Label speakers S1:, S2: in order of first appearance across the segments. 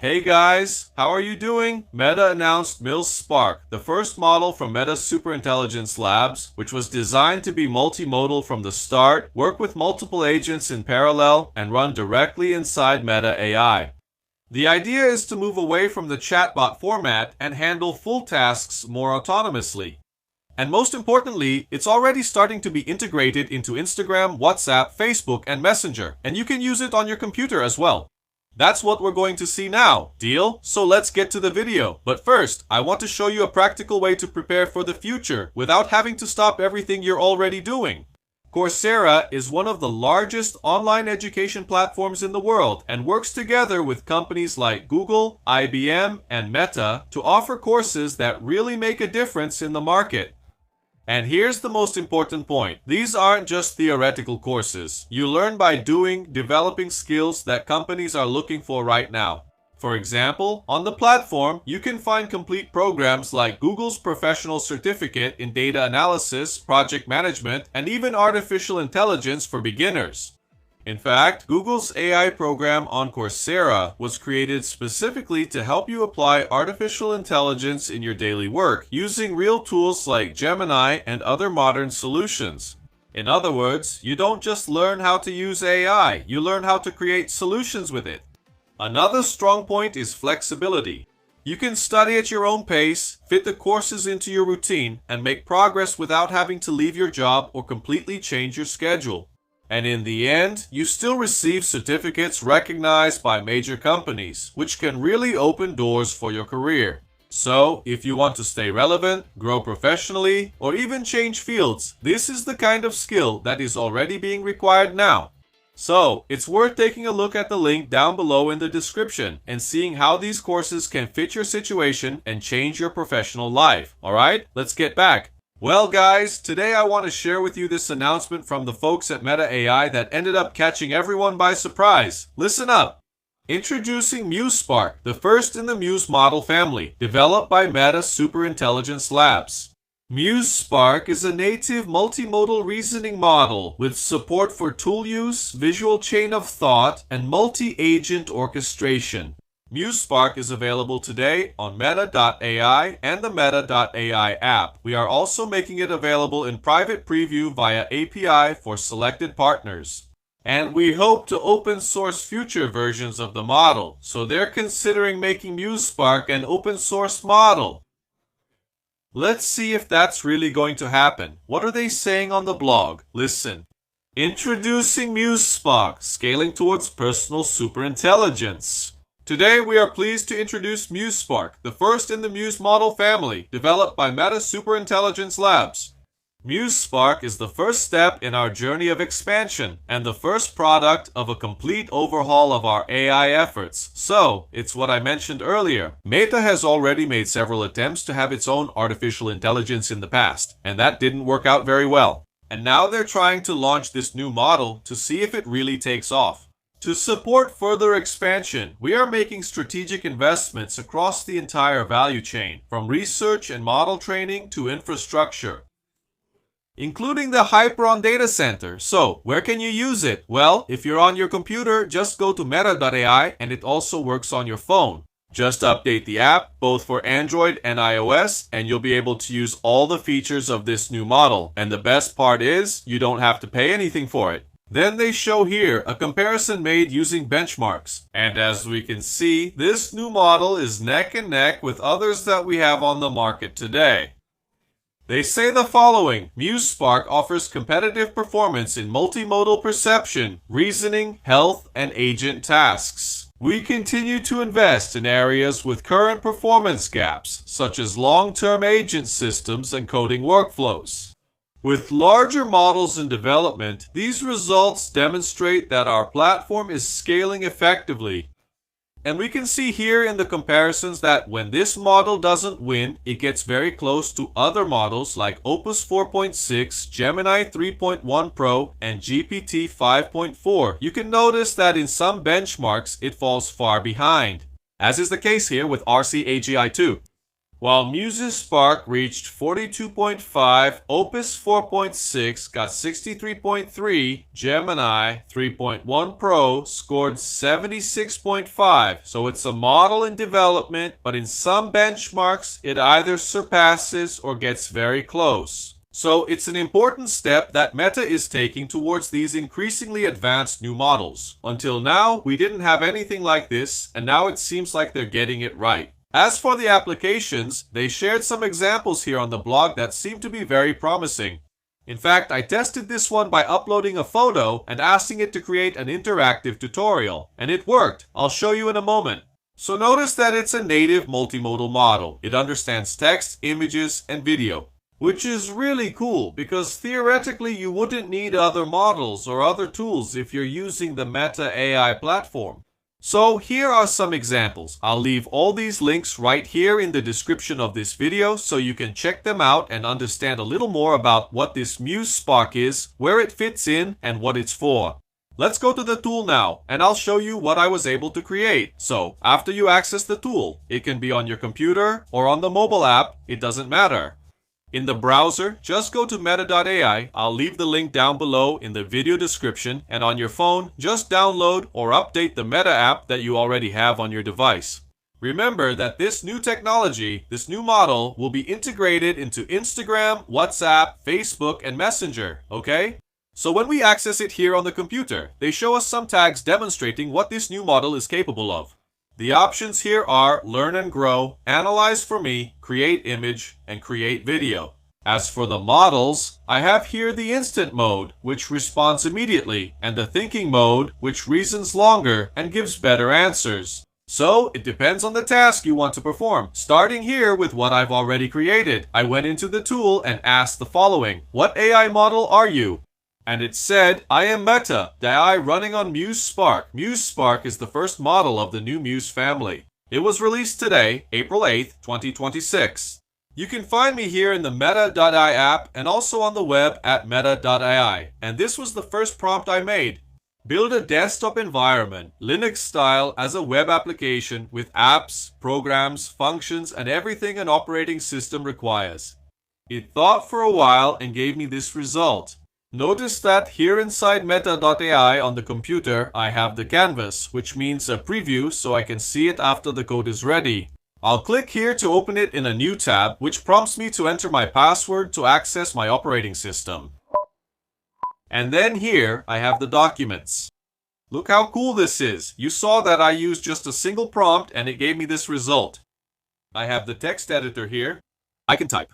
S1: Hey guys, how are you doing? Meta announced MuseSpark, the first model from Meta's Superintelligence Labs, which was designed to be multimodal from the start, work with multiple agents in parallel, and run directly inside Meta AI. The idea is to move away from the chatbot format and handle full tasks more autonomously. And most importantly, it's already starting to be integrated into Instagram, WhatsApp, Facebook, and Messenger, and you can use it on your computer as well. That's what we're going to see now, deal? So let's get to the video. But first, I want to show you a practical way to prepare for the future without having to stop everything you're already doing. Coursera is one of the largest online education platforms in the world and works together with companies like Google, IBM, and Meta to offer courses that really make a difference in the market. And here's the most important point. These aren't just theoretical courses. You learn by doing, developing skills that companies are looking for right now. For example, on the platform, you can find complete programs like Google's Professional Certificate in Data Analysis, Project Management, and even Artificial Intelligence for beginners. In fact, Google's AI program on Coursera was created specifically to help you apply artificial intelligence in your daily work using real tools like Gemini and other modern solutions. In other words, you don't just learn how to use AI, you learn how to create solutions with it. Another strong point is flexibility. You can study at your own pace, fit the courses into your routine, and make progress without having to leave your job or completely change your schedule. And in the end, you still receive certificates recognized by major companies, which can really open doors for your career. So, if you want to stay relevant, grow professionally, or even change fields, this is the kind of skill that is already being required now. So, it's worth taking a look at the link down below in the description and seeing how these courses can fit your situation and change your professional life. Alright, let's get back. Well guys, today I want to share with you this announcement from the folks at Meta AI that ended up catching everyone by surprise. Listen up! Introducing MuseSpark, the first in the Muse model family, developed by Meta Superintelligence Labs. MuseSpark is a native multimodal reasoning model with support for tool use, visual chain of thought, and multi-agent orchestration. MuseSpark is available today on Meta.ai and the Meta.ai app. We are also making it available in private preview via API for selected partners. And we hope to open source future versions of the model, so they're considering making MuseSpark an open source model. Let's see if that's really going to happen. What are they saying on the blog? Listen. Introducing MuseSpark, scaling towards personal superintelligence. Today, we are pleased to introduce MuseSpark, the first in the Muse model family, developed by Meta Superintelligence Labs. MuseSpark is the first step in our journey of expansion and the first product of a complete overhaul of our AI efforts. So, it's what I mentioned earlier. Meta has already made several attempts to have its own artificial intelligence in the past, and that didn't work out very well. And now they're trying to launch this new model to see if it really takes off. To support further expansion, we are making strategic investments across the entire value chain, from research and model training to infrastructure, including the Hyperon data center. So, where can you use it? Well, if you're on your computer, just go to Meta.ai and it also works on your phone. Just update the app, both for Android and iOS, and you'll be able to use all the features of this new model. And the best part is, you don't have to pay anything for it. Then they show here a comparison made using benchmarks. And as we can see, this new model is neck and neck with others that we have on the market today. They say the following: MuseSpark offers competitive performance in multimodal perception, reasoning, health, and agent tasks. We continue to invest in areas with current performance gaps, such as long-term agent systems and coding workflows. With larger models in development, these results demonstrate that our platform is scaling effectively. And we can see here in the comparisons that when this model doesn't win, it gets very close to other models like Opus 4.6, Gemini 3.1 Pro, and GPT 5.4. You can notice that in some benchmarks, it falls far behind, as is the case here with RC AGI 2. While MuseSpark reached 42.5, Opus 4.6 got 63.3, Gemini 3.1 Pro scored 76.5. So it's a model in development, but in some benchmarks, it either surpasses or gets very close. So it's an important step that Meta is taking towards these increasingly advanced new models. Until now, we didn't have anything like this, and now it seems like they're getting it right. As for the applications, they shared some examples here on the blog that seem to be very promising. In fact, I tested this one by uploading a photo and asking it to create an interactive tutorial, and it worked. I'll show you in a moment. So notice that it's a native multimodal model. It understands text, images, and video, which is really cool because theoretically you wouldn't need other models or other tools if you're using the Meta AI platform. So here are some examples. I'll leave all these links right here in the description of this video so you can check them out and understand a little more about what this MuseSpark is, where it fits in, and what it's for. Let's go to the tool now, and I'll show you what I was able to create. So, after you access the tool, it can be on your computer or on the mobile app, it doesn't matter. In the browser, just go to meta.ai. I'll leave the link down below in the video description, and on your phone, just download or update the Meta app that you already have on your device. Remember that this new technology, this new model, will be integrated into Instagram, WhatsApp, Facebook, and Messenger, okay? So when we access it here on the computer, they show us some tags demonstrating what this new model is capable of. The options here are Learn and Grow, Analyze for Me, Create Image, and Create Video. As for the models, I have here the Instant mode, which responds immediately, and the Thinking mode, which reasons longer and gives better answers. So, it depends on the task you want to perform. Starting here with what I've already created, I went into the tool and asked the following: What AI model are you? And it said, I am Meta, the AI running on MuseSpark. MuseSpark is the first model of the new Muse family. It was released today, April 8th, 2026. You can find me here in the Meta.ai app and also on the web at Meta.ai. And this was the first prompt I made. Build a desktop environment, Linux style, as a web application with apps, programs, functions, and everything an operating system requires. It thought for a while and gave me this result. Notice that here inside Meta.ai on the computer, I have the canvas, which means a preview so I can see it after the code is ready. I'll click here to open it in a new tab, which prompts me to enter my password to access my operating system. And then here, I have the documents. Look how cool this is. You saw that I used just a single prompt and it gave me this result. I have the text editor here. I can type.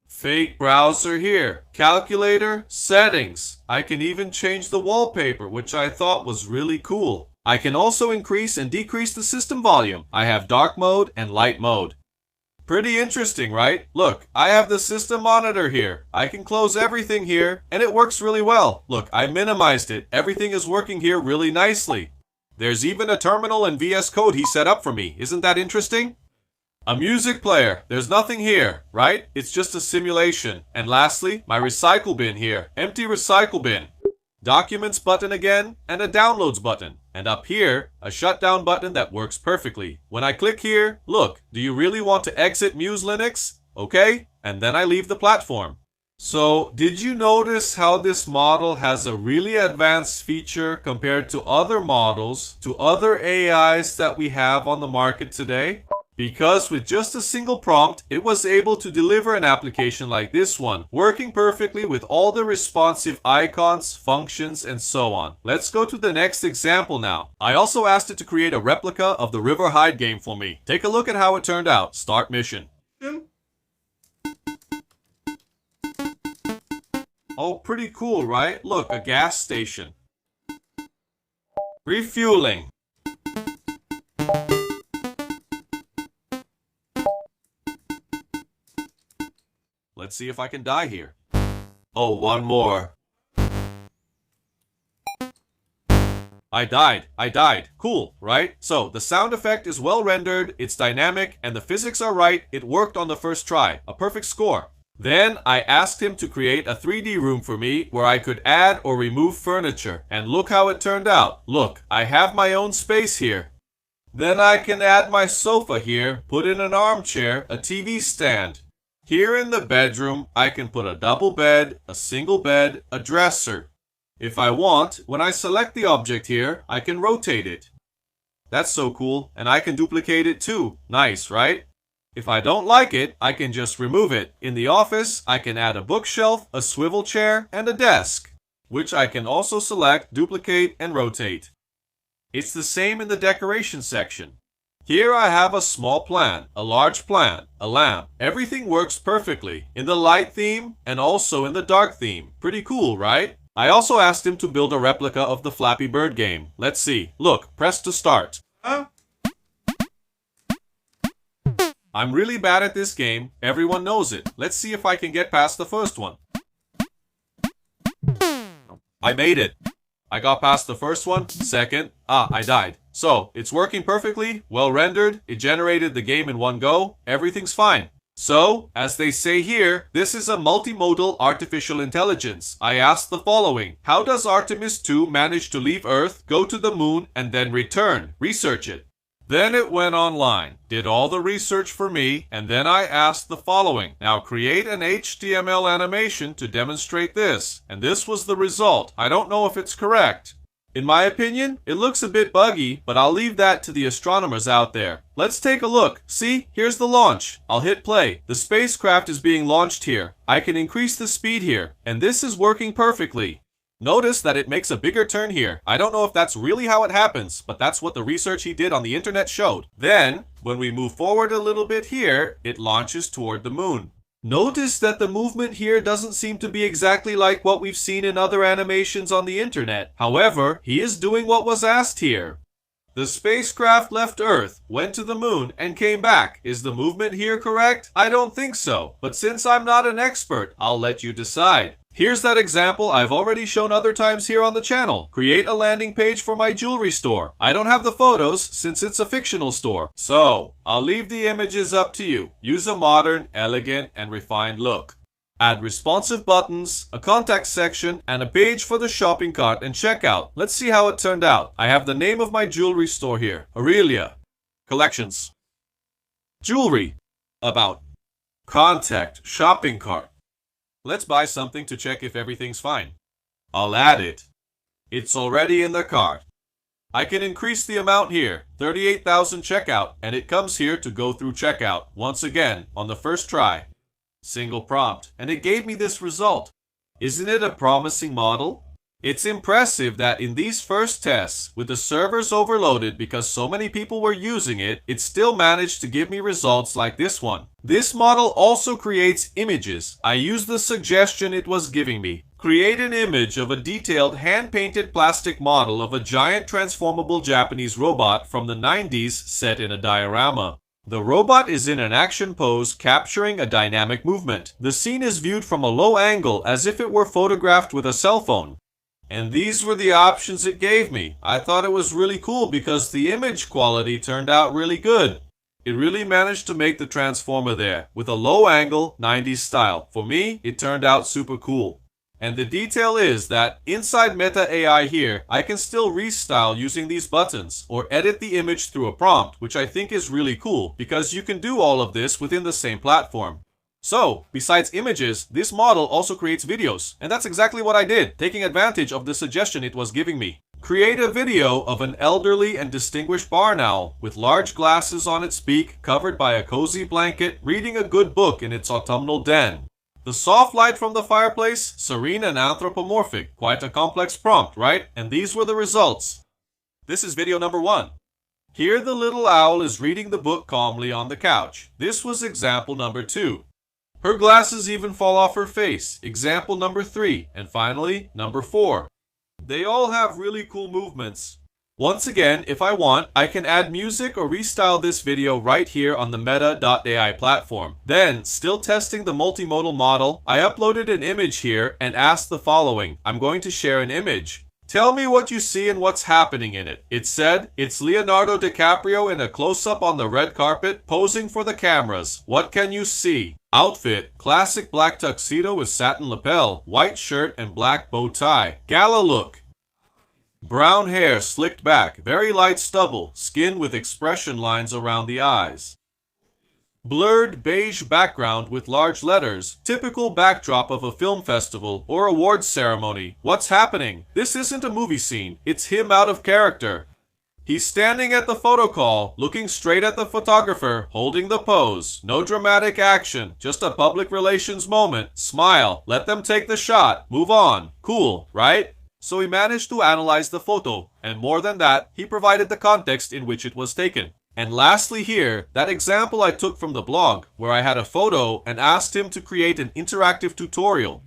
S1: Fake browser here, calculator, settings. I can even change the wallpaper, which I thought was really cool. I can also increase and decrease the system volume. I have dark mode and light mode. Pretty interesting, right? Look, I have the system monitor here. I can close everything here, and it works really well. Look, I minimized it. Everything is working here really nicely. There's even a terminal and VS Code he set up for me. Isn't that interesting? A music player. There's nothing here, right? It's just a simulation. And lastly, my recycle bin here. Empty recycle bin. Documents button again, and a downloads button. And up here, a shutdown button that works perfectly. When I click here, look, do you really want to exit Muse Linux? Okay, and then I leave the platform. So, did you notice how this model has a really advanced feature compared to other models, to other AIs that we have on the market today? Because with just a single prompt, it was able to deliver an application like this one, working perfectly with all the responsive icons, functions, and so on. Let's go to the next example now. I also asked it to create a replica of the River Hide game for me. Take a look at how it turned out. Start mission. Oh, pretty cool, right? Look, a gas station. Refueling. Let's see if I can die here. Oh, one more. I died. Cool, right? So, the sound effect is well rendered, it's dynamic, and the physics are right. It worked on the first try. A perfect score. Then, I asked him to create a 3D room for me where I could add or remove furniture. And look how it turned out. Look, I have my own space here. Then I can add my sofa here, put in an armchair, a TV stand. Here in the bedroom, I can put a double bed, a single bed, a dresser. If I want, when I select the object here, I can rotate it. That's so cool, and I can duplicate it too. Nice, right? If I don't like it, I can just remove it. In the office, I can add a bookshelf, a swivel chair, and a desk, which I can also select, duplicate, and rotate. It's the same in the decoration section. Here I have a small plant, a large plant, a lamp. Everything works perfectly in the light theme and also in the dark theme. Pretty cool, right? I also asked him to build a replica of the Flappy Bird game. Let's see. Look, press to start. I'm really bad at this game. Everyone knows it. Let's see if I can get past the first one. I made it. I got past the first one, second, I died. So, it's working perfectly, well rendered, it generated the game in one go, everything's fine. So, as they say here, this is a multimodal artificial intelligence. I asked the following: how does Artemis 2 manage to leave Earth, go to the moon, and then return? Research it. Then it went online, did all the research for me, and then I asked the following: now create an HTML animation to demonstrate this. And this was the result. I don't know if it's correct. In my opinion, it looks a bit buggy, but I'll leave that to the astronomers out there. Let's take a look. See, here's the launch. I'll hit play. The spacecraft is being launched here. I can increase the speed here, and this is working perfectly. Notice that it makes a bigger turn here. I don't know if that's really how it happens, but that's what the research he did on the internet showed. Then, when we move forward a little bit here, it launches toward the moon. Notice that the movement here doesn't seem to be exactly like what we've seen in other animations on the internet. However, he is doing what was asked here. The spacecraft left Earth, went to the moon, and came back. Is the movement here correct? I don't think so. But since I'm not an expert, I'll let you decide. Here's that example I've already shown other times here on the channel. Create a landing page for my jewelry store. I don't have the photos since it's a fictional store. So, I'll leave the images up to you. Use a modern, elegant, and refined look. Add responsive buttons, a contact section, and a page for the shopping cart and checkout. Let's see how it turned out. I have the name of my jewelry store here. Aurelia. Collections. Jewelry. About. Contact. Shopping cart. Let's buy something to check if everything's fine. I'll add it. It's already in the cart. I can increase the amount here, 38,000 checkout, and it comes here to go through checkout, once again, on the first try. Single prompt, and it gave me this result. Isn't it a promising model? It's impressive that in these first tests, with the servers overloaded because so many people were using it, it still managed to give me results like this one. This model also creates images. I used the suggestion it was giving me. Create an image of a detailed hand-painted plastic model of a giant transformable Japanese robot from the 90s set in a diorama. The robot is in an action pose, capturing a dynamic movement. The scene is viewed from a low angle as if it were photographed with a cell phone. And these were the options it gave me. I thought it was really cool because the image quality turned out really good. It really managed to make the transformer there, with a low angle, 90s style. For me, it turned out super cool. And the detail is that inside Meta AI here, I can still restyle using these buttons, or edit the image through a prompt, which I think is really cool, because you can do all of this within the same platform. So, besides images, this model also creates videos, and that's exactly what I did, taking advantage of the suggestion it was giving me. Create a video of an elderly and distinguished barn owl with large glasses on its beak, covered by a cozy blanket, reading a good book in its autumnal den. The soft light from the fireplace, serene and anthropomorphic. Quite a complex prompt, right? And these were the results. This is video number 1. Here the little owl is reading the book calmly on the couch. This was example number 2. Her glasses even fall off her face. Example number 3. And finally, number 4. They all have really cool movements. Once again, if I want, I can add music or restyle this video right here on the Meta.ai platform. Then, still testing the multimodal model, I uploaded an image here and asked the following. I'm going to share an image. Tell me what you see and what's happening in it. It said, it's Leonardo DiCaprio in a close-up on the red carpet, posing for the cameras. What can you see? Outfit, classic black tuxedo with satin lapel, white shirt and black bow tie. Gala look. Brown hair slicked back, very light stubble, skin with expression lines around the eyes. Blurred beige background with large letters, typical backdrop of a film festival or awards ceremony. What's happening? This isn't a movie scene, it's him out of character. He's standing at the photo call, looking straight at the photographer, holding the pose. No dramatic action, just a public relations moment. Smile, let them take the shot, move on. Cool, right? So he managed to analyze the photo, and more than that, he provided the context in which it was taken. And lastly here, that example I took from the blog, where I had a photo and asked him to create an interactive tutorial.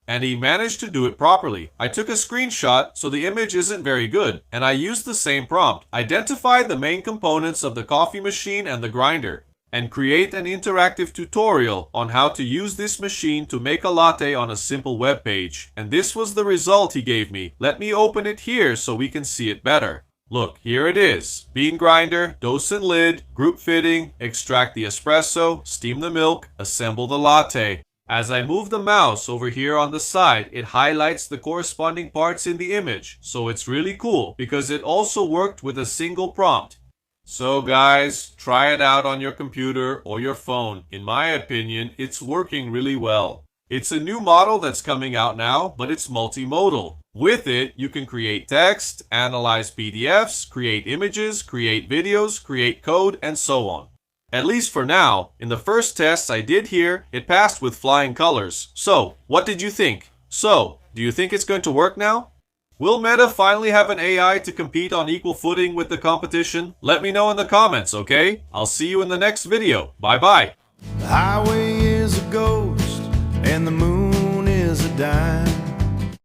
S1: And he managed to do it properly. I took a screenshot, so the image isn't very good, and I used the same prompt. Identify the main components of the coffee machine and the grinder, and create an interactive tutorial on how to use this machine to make a latte on a simple web page. And this was the result he gave me. Let me open it here so we can see it better. Look, here it is. Bean grinder, dose and lid, group fitting, extract the espresso, steam the milk, assemble the latte. As I move the mouse over here on the side, it highlights the corresponding parts in the image. So it's really cool because it also worked with a single prompt. So guys, try it out on your computer or your phone. In my opinion, it's working really well. It's a new model that's coming out now, but it's multimodal. With it, you can create text, analyze PDFs, create images, create videos, create code, and so on. At least for now. In the first tests I did here, it passed with flying colors. So, what did you think? So, do you think it's going to work now? Will Meta finally have an AI to compete on equal footing with the competition? Let me know in the comments, okay? I'll see you in the next video. Bye-bye.
S2: The highway is a ghost and the moon is a dime.